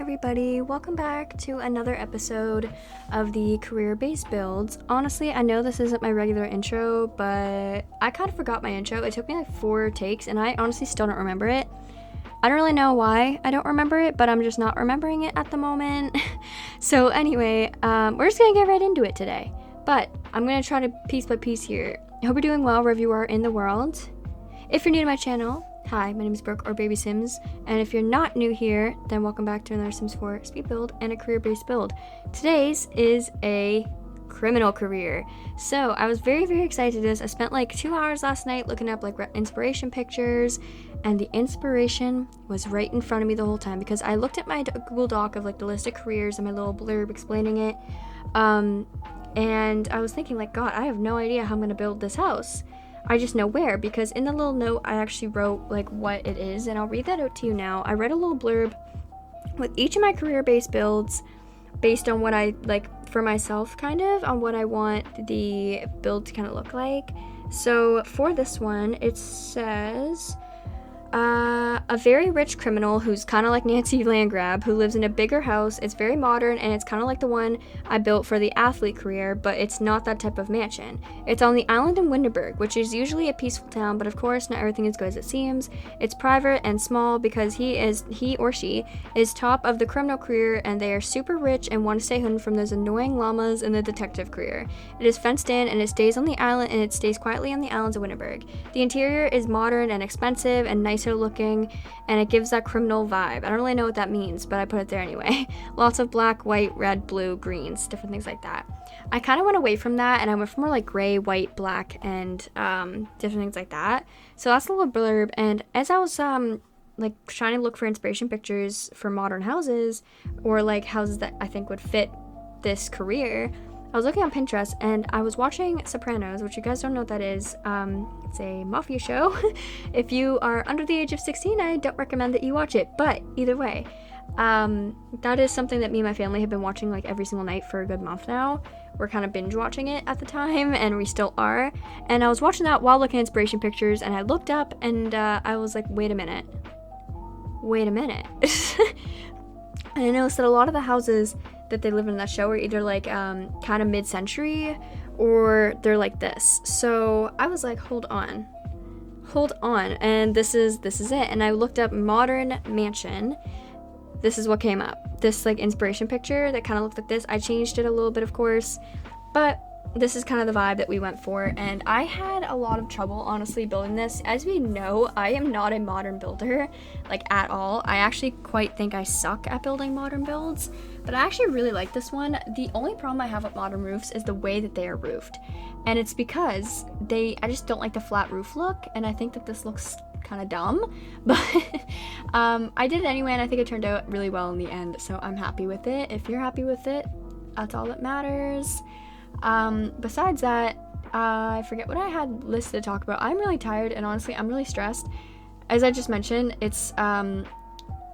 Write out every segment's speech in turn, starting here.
everybody, welcome back to another episode of the career-based builds. Honestly, I know this isn't my regular intro, but I kind of forgot my intro. It took me like 4 takes and I honestly still don't remember it. I don't really know why I don't remember it, but I'm just not remembering it at the moment. So anyway, we're just gonna get right into it today, but I'm gonna try to piece by piece here. I hope you're doing well wherever you are in the world. If you're new to my channel, hi, my name is Brooke or babysims, and if you're not new here, then welcome back to another Sims 4 speed build and a career-based build. Today's is a criminal career. So I was very excited to do this. I spent like 2 hours last night looking up like inspiration pictures, and the inspiration was right in front of me the whole time because I looked at my Google Doc of like the list of careers and my little blurb explaining it, and I was thinking like, God, I have no idea how I'm gonna build this house. I just know where, because in the little note I actually wrote like what it is, and I'll read that out to you now. I read a little blurb with each of my career-based builds based on what I like for myself, kind of on what I want the build to kind of look like. So for this one, it says a very rich criminal who's kind of like Nancy Landgrab, who lives in a bigger house. It's very modern, and it's kind of like the one I built for the athlete career, but it's not that type of mansion. It's on the island in Winterberg, which is usually a peaceful town, but of course not everything is good as it seems. It's private and small because he or she is top of the criminal career, and they are super rich and want to stay hidden from those annoying llamas in the detective career. It is fenced in, and it stays on the island, and it stays quietly on the islands of Winterberg. The interior is modern and expensive and nicer looking, and it gives that criminal vibe. I don't really know what that means, but I put it there anyway. Lots of black, white, red, blue, greens, different things like that. I kind of went away from that, and I went for more like gray, white, black, and different things like that. So that's the little blurb. And as I was like trying to look for inspiration pictures for modern houses, or like houses that I think would fit this career, I was looking on Pinterest, and I was watching Sopranos, which you guys don't know what that is. It's a mafia show. If you are under the age of 16, I don't recommend that you watch it, but either way, that is something that me and my family have been watching like every single night for a good month now. We're kind of binge watching it at the time, and we still are. And I was watching that while looking at inspiration pictures, and I looked up, and I was like, wait a minute. And I noticed that a lot of the houses that they live in that show are either like kind of mid-century, or they're like this. So I was like, hold on, and this is it. And I looked up modern mansion. This is what came up. This like inspiration picture that kind of looked like this. I changed it a little bit, of course, but this is kind of the vibe that we went for, and I had a lot of trouble honestly building this. As we know, I am not a modern builder, like at all. I actually quite think I suck at building modern builds, but I actually really like this one. The only problem I have with modern roofs is the way that they are roofed, and it's because I just don't like the flat roof look, and I think that this looks kind of dumb, but I did it anyway, and I think it turned out really well in the end, so I'm happy with it. If you're happy with it, that's all that matters. Besides that, I forget what I had listed to talk about. I'm really tired, and honestly, I'm really stressed. As I just mentioned, it's,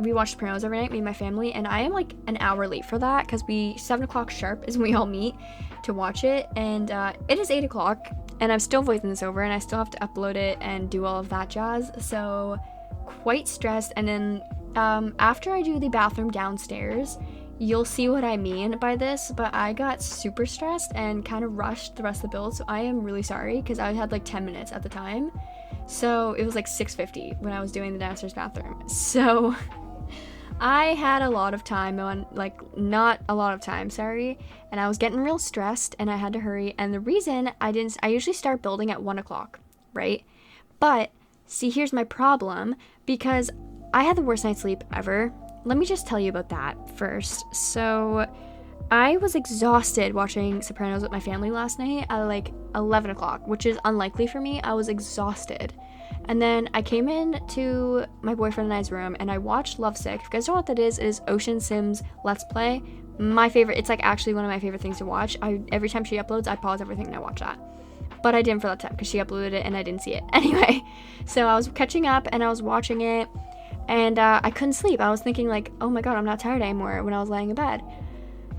we watch Sopranos every night, me and my family, and I am like an hour late for that, because 7 o'clock sharp is when we all meet to watch it, and, it is 8 o'clock, and I'm still voicing this over, and I still have to upload it and do all of that jazz, so quite stressed. And then, after I do the bathroom downstairs, you'll see what I mean by this, but I got super stressed and kind of rushed the rest of the build, so I am really sorry, because I had like 10 minutes at the time. So it was like 6:50 when I was doing the downstairs bathroom. So I had a lot of time not a lot of time, sorry, and I was getting real stressed, and I had to hurry. And the reason I usually start building at 1 o'clock, right? But see, here's my problem, because I had the worst night's sleep ever. Let me just tell you about that first. So I was exhausted watching Sopranos with my family last night at like 11 o'clock, which is unlikely for me. I was exhausted. And then I came in to my boyfriend and I's room, and I watched Lovesick. If you guys don't know what that is, it is Ocean Sims Let's Play. My favorite. It's like actually one of my favorite things to watch. Every time she uploads, I pause everything and I watch that. But I didn't for that time because she uploaded it and I didn't see it. Anyway, so I was catching up and I was watching it. And I couldn't sleep. I was thinking like, oh my god, I'm not tired anymore when I was laying in bed.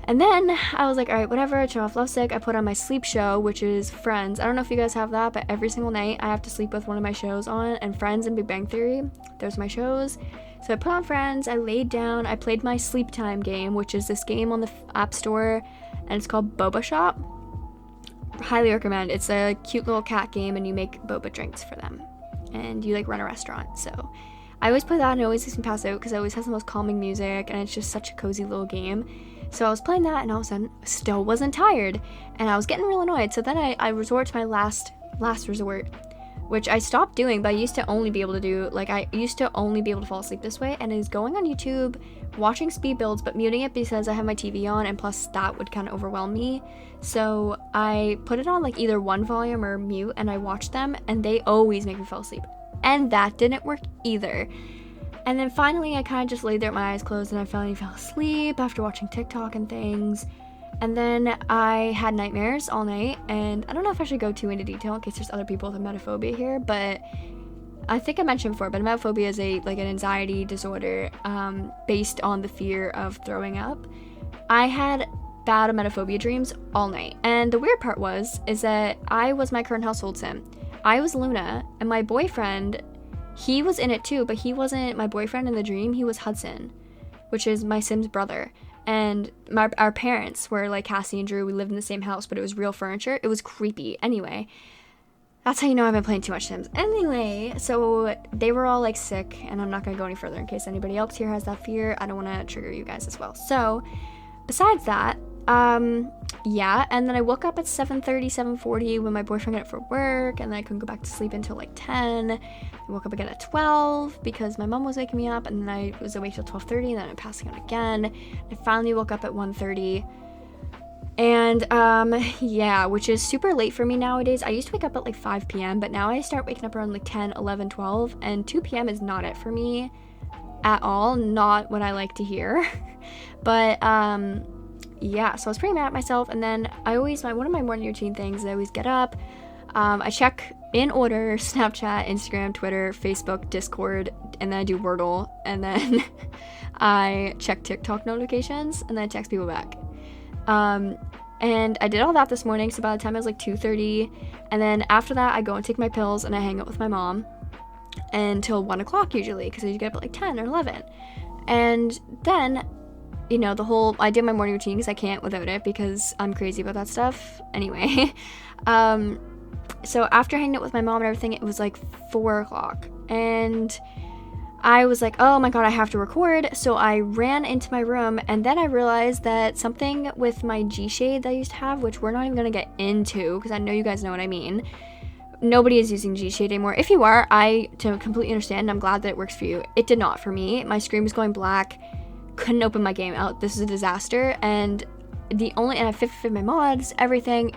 And then I was like, all right, whatever, I turn off Lovesick. I put on my sleep show, which is Friends. I don't know if you guys have that, but every single night I have to sleep with one of my shows on, and Friends and Big Bang Theory, those are my shows. So I put on Friends, I laid down, I played my sleep time game, which is this game on the App Store, and it's called Boba Shop. Highly recommend. It's a cute little cat game, and you make boba drinks for them, and you like run a restaurant. So I always play that, and it always makes me pass out because it always has the most calming music, and it's just such a cozy little game. So I was playing that, and all of a sudden still wasn't tired, and I was getting real annoyed. So then I resort to my last resort, which I stopped doing, but I used to only be able to do, like, I used to only be able to fall asleep this way, and is going on YouTube, watching speed builds, but muting it because I have my TV on, and plus that would kind of overwhelm me. So I put it on like either one volume or mute, and I watch them, and they always make me fall asleep. And that didn't work either. And then finally I kind of just laid there with my eyes closed, and I finally fell asleep after watching TikTok and things. And then I had nightmares all night, and I don't know if I should go too into detail in case there's other people with emetophobia here, but I think I mentioned before, but emetophobia is an anxiety disorder based on the fear of throwing up. I had bad emetophobia dreams all night, and the weird part is that I was my current household sim. I was Luna, and my boyfriend, he was in it too, but he wasn't my boyfriend in the dream. He was Hudson, which is my sim's brother. And our parents were like Cassie and Drew. We lived in the same house, but it was real furniture. It was creepy. Anyway, that's how you know I've been playing too much Sims. Anyway, so they were all like sick, and I'm not going to go any further in case anybody else here has that fear. I don't want to trigger you guys as well. So besides that, yeah, and then I woke up at 7:30, 7:40 when my boyfriend got up for work, and then I couldn't go back to sleep until like 10. I woke up again at 12 because my mom was waking me up, and then I was awake till 12:30, and then I'm passing out again. I finally woke up at 1:30, and yeah, which is super late for me nowadays. I used to wake up at like 5 p.m., but now I start waking up around like 10, 11, 12, and 2 p.m. is not it for me at all, not what I like to hear. But yeah, so I was pretty mad at myself, and then one of my morning routine things is I always get up, I check in order Snapchat, Instagram, Twitter, Facebook, Discord, and then I do Wordle, and then I check TikTok notifications, and then I text people back. And I did all that this morning, so by the time it was like 2:30, and then after that I go and take my pills, and I hang out with my mom until 1 o'clock usually, because I get up at like 10 or 11, and then you know, I did my morning routine because I can't without it because I'm crazy about that stuff. Anyway, so after hanging out with my mom and everything, it was like 4 o'clock, and I was like, oh my god, I have to record. So I ran into my room, and then I realized that something with my G-Shade that I used to have, which we're not even going to get into because I know you guys know what I mean. Nobody is using G-Shade anymore. If you are, I completely understand. I'm glad that it works for you. It did not for me. My screen was going black. Couldn't open my game out. This is a disaster, and I fit my mods, everything.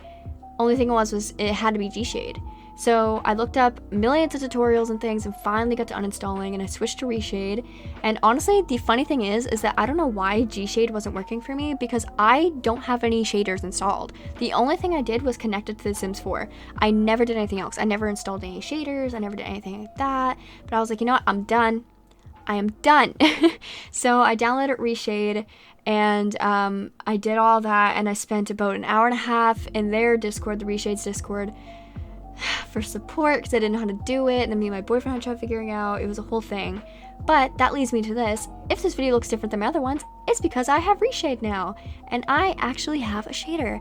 Only thing was it had to be G-Shade. So I looked up millions of tutorials and things, and finally got to uninstalling, and I switched to Reshade. And honestly, the funny thing is that I don't know why G-Shade wasn't working for me, because I don't have any shaders installed. The only thing I did was connect it to The Sims 4. I never did anything else. I never installed any shaders. I never did anything like that. But I was like, you know what? I'm done. I am done. So I downloaded Reshade, and I did all that, and I spent about an hour and a half in their Discord, the Reshade's Discord, for support because I didn't know how to do it, and then me and my boyfriend had trouble figuring out. It was a whole thing. But that leads me to this. If this video looks different than my other ones, it's because I have Reshade now, and I actually have a shader,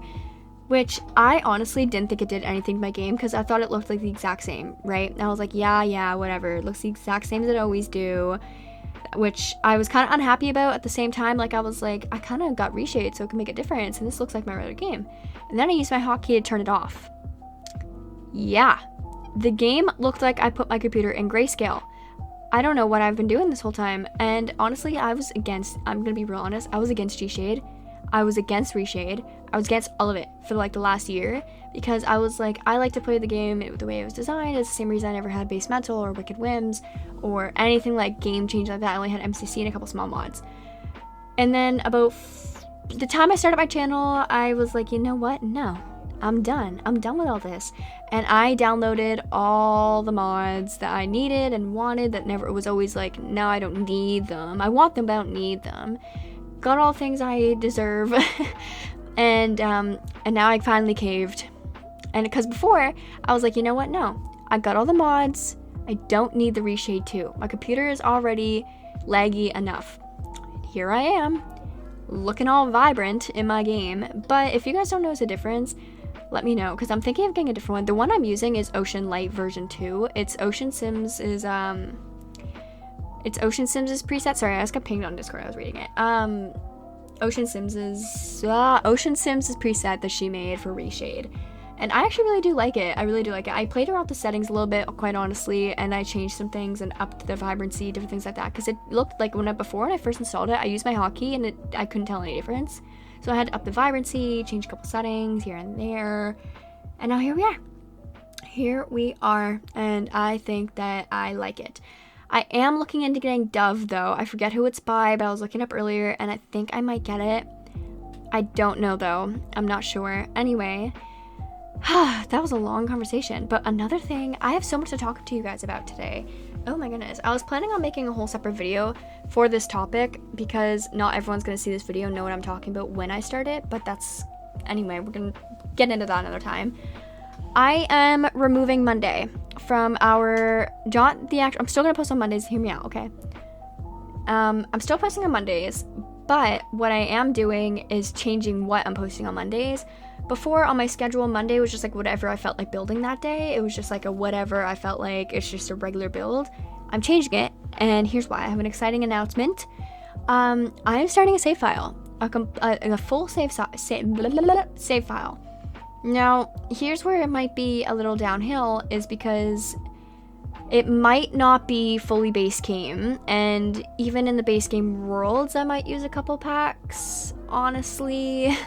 which I honestly didn't think it did anything to my game because I thought it looked like the exact same, right? And I was like, yeah, whatever. It looks the exact same as it always do, which I was kind of unhappy about at the same time. Like, I was like, I kind of got Reshade so it can make a difference, and this looks like my regular game. And then I used my hotkey to turn it off. Yeah, the game looked like I put my computer in grayscale. I don't know what I've been doing this whole time, and honestly, I'm gonna be real honest, I was against G-Shade. I was against Reshade. I was against all of it for like the last year because I was like, I like to play the game the way it was designed. It's the same reason I never had Base Metal or Wicked Whims or anything like game change like that. I only had MCC and a couple small mods. And then about the time I started my channel, I was like, you know what? No, I'm done. I'm done with all this. And I downloaded all the mods that I needed and wanted that never, it was always like, no, I don't need them. I want them, but I don't need them. Got all things I deserve. and now I finally caved. And because before I was like, you know what? No, I got all the mods. I don't need the Reshade 2. My computer is already laggy enough. Here I am, looking all vibrant in my game, but if you guys don't notice a difference, let me know, because I'm thinking of getting a different one. The one I'm using is Ocean Light version 2. It's Ocean Sims' preset. Sorry, I just got pinged on Discord, I was reading it. Ocean Sims' preset that she made for Reshade. And I actually really do like it. I really do like it. I played around with the settings a little bit, quite honestly, and I changed some things and upped the vibrancy, different things like that, because it looked like when I first installed it, I used my hotkey and I couldn't tell any difference. So I had to up the vibrancy, change a couple settings here and there, and now here we are. Here we are, and I think that I like it. I am looking into getting Dove, though. I forget who it's by, but I was looking up earlier, and I think I might get it. I don't know, though. I'm not sure. Anyway, that was a long conversation, but another thing, I have so much to talk to you guys about today. Oh my goodness. I was planning on making a whole separate video for this topic because not everyone's going to see this video and know what I'm talking about when I start it, but anyway, we're going to get into that another time. I am removing Monday from I'm still going to post on Mondays, hear me out, okay? I'm still posting on Mondays, but what I am doing is changing what I'm posting on Mondays. Before, on my schedule, Monday was just like whatever I felt like building that day. It was just like a whatever I felt like. It's just a regular build. I'm changing it, and here's why. I have an exciting announcement. I am starting a save file, a full save file. Now, here's where it might be a little downhill, is because it might not be fully base game, and even in the base game worlds, I might use a couple packs, honestly.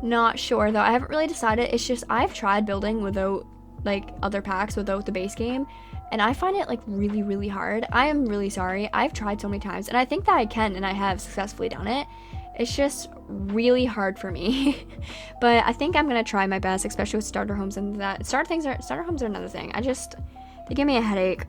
Not sure though. I haven't really decided. It's just I've tried building without like other packs without the base game, and I find it like really, really hard. I am really sorry. I've tried so many times, and I think that I can, and I have successfully done it. It's just really hard for me. But I think I'm gonna try my best, especially with starter homes and that. Starter homes are another thing. They give me a headache.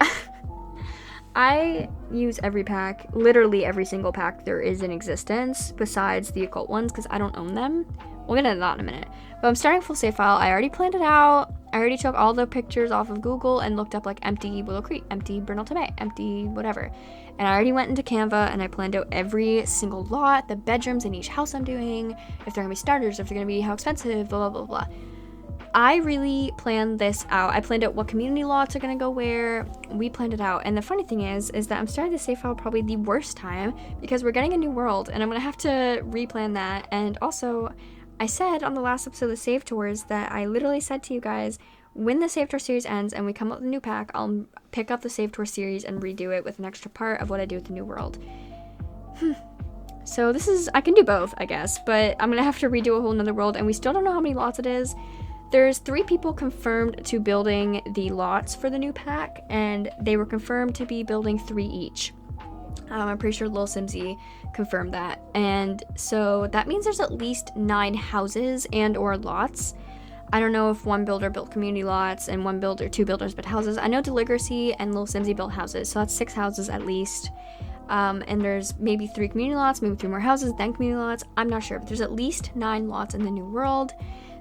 I use every pack, literally every single pack there is in existence, besides the occult ones, because I don't own them. We'll get into that in a minute. But I'm starting a full save file. I already planned it out. I already took all the pictures off of Google and looked up like empty Willow Creek, empty Bernal Tomei, empty whatever. And I already went into Canva and I planned out every single lot, the bedrooms in each house I'm doing, if they're gonna be starters, if they're gonna be how expensive, blah, blah, blah, blah. I really planned this out. I planned out what community lots are gonna go where. We planned it out. And the funny thing is that I'm starting the save file probably the worst time because we're getting a new world and I'm gonna have to replan that. And also, I said on the last episode of the Save Tours that I literally said to you guys, when the Save Tour series ends and we come up with a new pack, I'll pick up the Save Tour series and redo it with an extra part of what I do with the new world. So I can do both, I guess, but I'm gonna have to redo a whole nother world, and we still don't know how many lots it is. There's 3 people confirmed to building the lots for the new pack, and they were confirmed to be building 3 each. I'm pretty sure Lil Simsy confirmed that. And so that means there's at least 9 houses and or lots. I don't know if one builder built community lots and 2 builders built houses. I know Deligracy and Lil Simsy built houses, so that's 6 houses at least. And there's maybe 3 community lots, maybe 3 more houses, then community lots. I'm not sure, but there's at least 9 lots in the new world.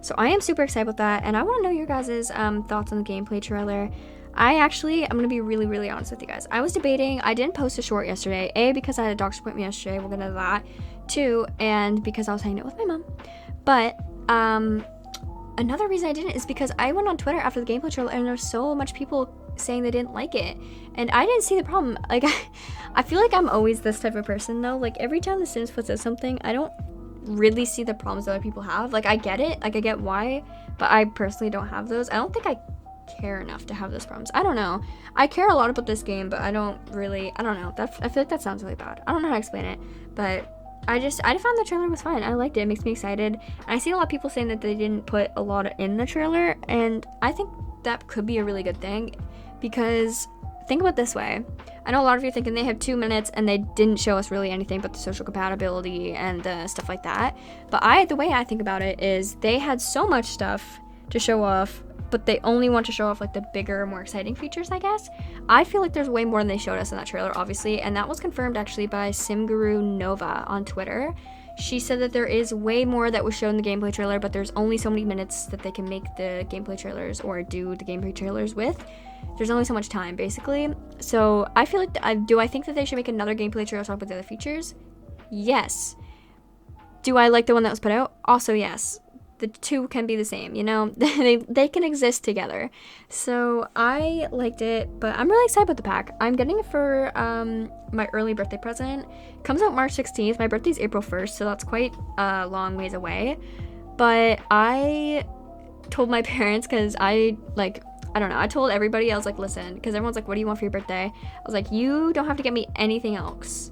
So I am super excited about that, and I want to know your guys' thoughts on the gameplay trailer. I'm going to be really, really honest with you guys. I was debating. I didn't post a short yesterday. A, because I had a doctor's appointment yesterday. We'll get into that. 2, and because I was hanging out with my mom. But another reason I didn't is because I went on Twitter after the gameplay trailer, and there was so much people saying they didn't like it. And I didn't see the problem. Like, I feel like I'm always this type of person, though. Like, every time The Sims puts out something, I don't really see the problems that other people have. Like, I get it. Like, I get why. But I personally don't have those. I don't think I care enough to have those problems. I don't know. I care a lot about this game, but I don't know. I feel like that sounds really bad. I don't know how to explain it, but I found the trailer was fine. I liked it. It makes me excited. And I see a lot of people saying that they didn't put a lot in the trailer, and I think that could be a really good thing, because think about it this way. I know a lot of you are thinking they have 2 minutes and they didn't show us really anything but the social compatibility and the stuff like that. But the way I think about it is they had so much stuff to show off, but they only want to show off like the bigger, more exciting features, I guess. I feel like there's way more than they showed us in that trailer, obviously, and that was confirmed actually by Sim Guru Nova on Twitter. She said that there is way more that was shown in the gameplay trailer, but there's only so many minutes that they can make the gameplay trailers or do the gameplay trailers with. There's only so much time, basically. So I feel like, I think that they should make another gameplay trailer talk about the other features? Yes. Do I like the one that was put out? Also, yes. The two can be the same, you know? they can exist together. So I liked it, but I'm really excited about the pack. I'm getting it for my early birthday present. It comes out March 16th. My birthday's April 1st, so that's quite a long ways away. But I told my parents, because I don't know, I told everybody, I was like, listen, because everyone's like, what do you want for your birthday? I was like, you don't have to get me anything else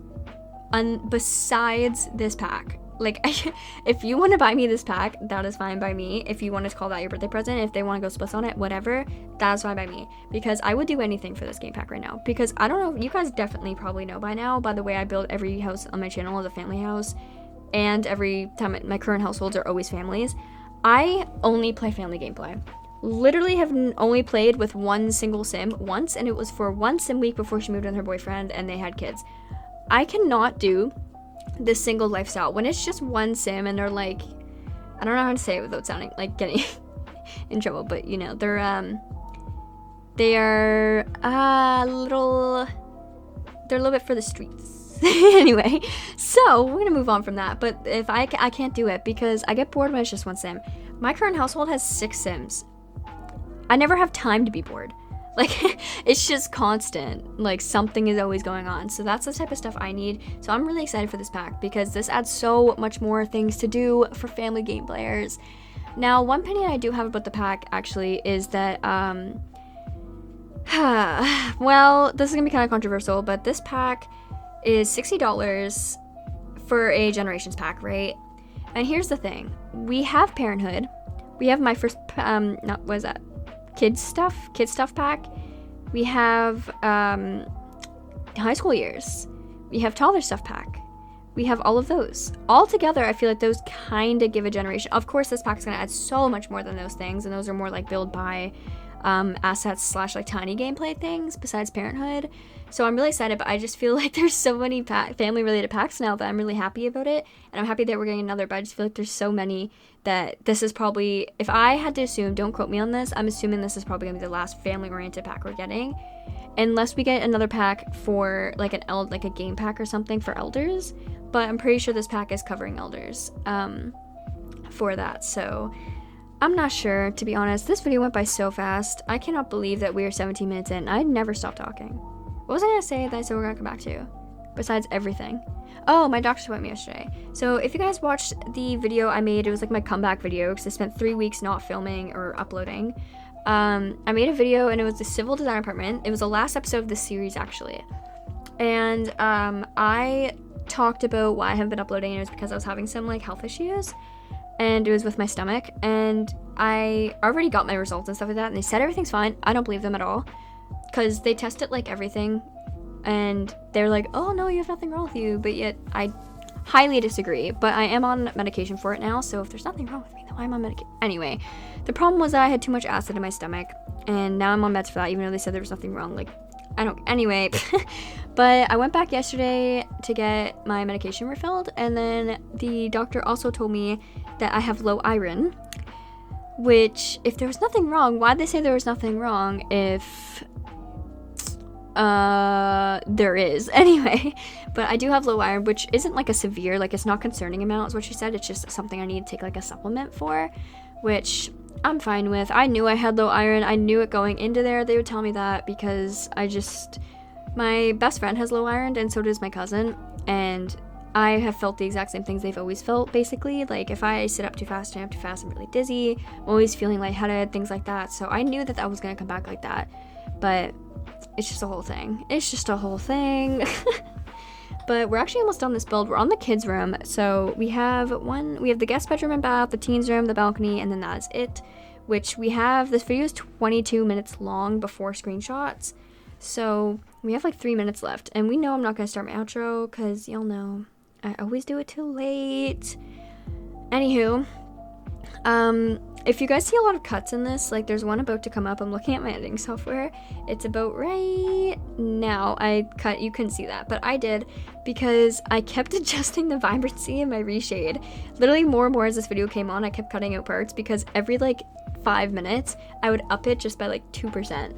besides this pack. Like, if you want to buy me this pack, that is fine by me. If you want to call that your birthday present, if they want to go splits on it, whatever, that's fine by me. Because I would do anything for this game pack right now. Because I don't know, you guys definitely probably know by now, by the way I build every house on my channel as a family house. And every time my current households are always families. I only play family gameplay. Literally have only played with one single sim once, and it was for one sim week before she moved in with her boyfriend and they had kids. I cannot do this single lifestyle when it's just one sim and they're like, I don't know how to say it without sounding like getting in trouble, but you know, they're a little bit for the streets. Anyway, so we're gonna move on from that. But if I can't do it because I get bored when it's just one sim. My current household has 6 sims. I never have time to be bored. Like, it's just constant. Like, something is always going on. So that's the type of stuff I need. So I'm really excited for this pack because this adds so much more things to do for family game players. Now, one opinion I do have about the pack, actually, is that, well, this is going to be kind of controversial, but this pack is $60 for a Generations pack, right? And here's the thing. We have Parenthood. We have my first, what is that? Kids stuff pack. We have high school years. We have toddler stuff pack. We have all of those. All together, I feel like those kind of give a generation. Of course, this pack is going to add so much more than those things, and those are more like build by assets / like tiny gameplay things besides Parenthood. So I'm really excited, but I just feel like there's so many family related packs now that I'm really happy about it, and I'm happy that we're getting another, but I just feel like there's so many that this is probably, if I had to assume, don't quote me on this, I'm assuming this is probably gonna be the last family oriented pack we're getting, unless we get another pack for like a game pack or something for elders. But I'm pretty sure this pack is covering elders for that. So I'm not sure, to be honest. This video went by so fast. I cannot believe that we are 17 minutes in. I never stopped talking. What was I gonna say that I said we're gonna come back to? Besides everything. Oh, my doctor's appointment yesterday. So if you guys watched the video I made, it was like my comeback video because I spent 3 weeks not filming or uploading. I made a video and it was the civil design apartment. It was the last episode of this series, actually. And I talked about why I haven't been uploading, and it was because I was having some like health issues. And it was with my stomach, and I already got my results and stuff like that, and they said everything's fine. I don't believe them at all, because they tested like everything, and they're like, oh no, you have nothing wrong with you, but yet I highly disagree. But I am on medication for it now, so if there's nothing wrong with me, then why am I on medication? Anyway, the problem was that I had too much acid in my stomach, and now I'm on meds for that, even though they said there was nothing wrong. Like, I don't, anyway. But I went back yesterday to get my medication refilled, and then the doctor also told me that I have low iron, which, if there was nothing wrong, why'd they say there was nothing wrong if there is? Anyway, but I do have low iron, which isn't like a severe, like it's not concerning amount is what she said. It's just something I need to take like a supplement for, which I'm fine with. I knew I had low iron. I knew it going into there. They would tell me that because my best friend has low iron, and so does my cousin, and I have felt the exact same things they've always felt, basically. Like, if I sit up too fast, stand up too fast, I'm really dizzy, I'm always feeling lightheaded, things like that. So I knew that was going to come back like that. But it's just a whole thing. It's just a whole thing. But we're actually almost done this build. We're on the kids' room. So we have the guest bedroom and bath, the teens' room, the balcony, and then that is it. Which we have, this video is 22 minutes long before screenshots. So we have like 3 minutes left. And we know I'm not going to start my outro because y'all know I always do it too late. Anywho, If you guys see a lot of cuts in this, like there's one about to come up. I'm looking at my editing software. It's about right now. You couldn't see that, but I did because I kept adjusting the vibrancy in my reshade. Literally more and more as this video came on, I kept cutting out parts because every like 5 minutes, I would up it just by like 2%.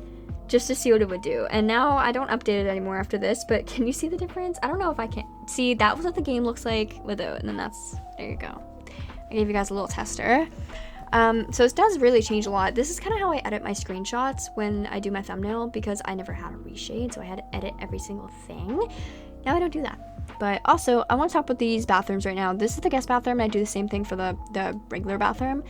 Just to see what it would do. And now I don't update it anymore after this, but can you see the difference? I don't know if I can. See, that was what the game looks like without, and then there you go. I gave you guys a little tester. So this does really change a lot. This is kind of how I edit my screenshots when I do my thumbnail because I never had a reshade, so I had to edit every single thing. Now I don't do that. But also, I want to talk about these bathrooms right now. This is the guest bathroom, and I do the same thing for the regular bathroom.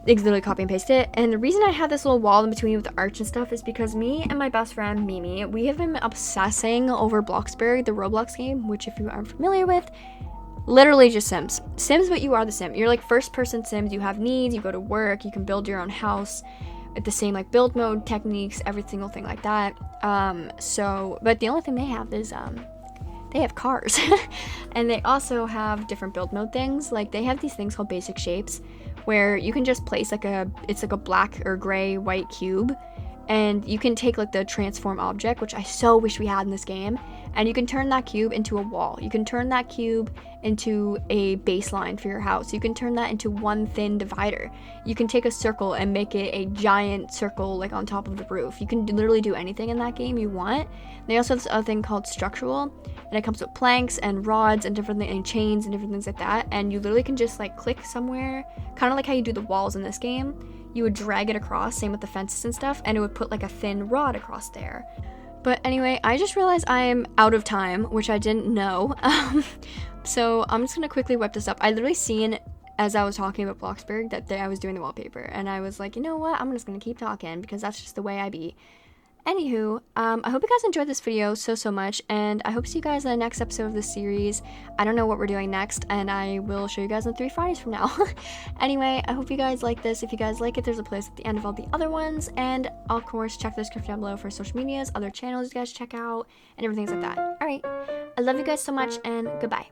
It's literally copy and paste it. And the reason I had this little wall in between with the arch and stuff is because me and my best friend Mimi, we have been obsessing over Bloxburg, the Roblox game, which if you aren't familiar with, literally just Sims. Sims, but you are the Sim. You're like first person Sims. You have needs, you go to work, you can build your own house with the same like build mode, techniques, every single thing like that. But the only thing they have is they have cars. And they also have different build mode things. Like they have these things called basic shapes where you can just place it's like a black or gray white cube, and you can take like the transform object, which I so wish we had in this game, and you can turn that cube into a wall. You can turn that cube into a baseline for your house. You can turn that into one thin divider. You can take a circle and make it a giant circle like on top of the roof. You can literally do anything in that game you want. They also have this other thing called structural, and it comes with planks and rods and different things, and chains and different things like that. And you literally can just like click somewhere, kind of like how you do the walls in this game. You would drag it across, same with the fences and stuff, and it would put like a thin rod across there. But anyway, I just realized I'm out of time, which I didn't know. So I'm just gonna quickly whip this up. I literally seen as I was talking about Bloxburg that I was doing the wallpaper, and I was like, you know what? I'm just gonna keep talking because that's just the way I be. Anywho, I hope you guys enjoyed this video so much, and I hope to see you guys in the next episode of this series. I don't know what we're doing next, and I will show you guys in 3 Fridays from now. Anyway, I hope you guys like this. If you guys like it, there's a place at the end of all the other ones, and of course, check the description down below for social medias, other channels you guys check out, and everything like that. Alright, I love you guys so much, and goodbye.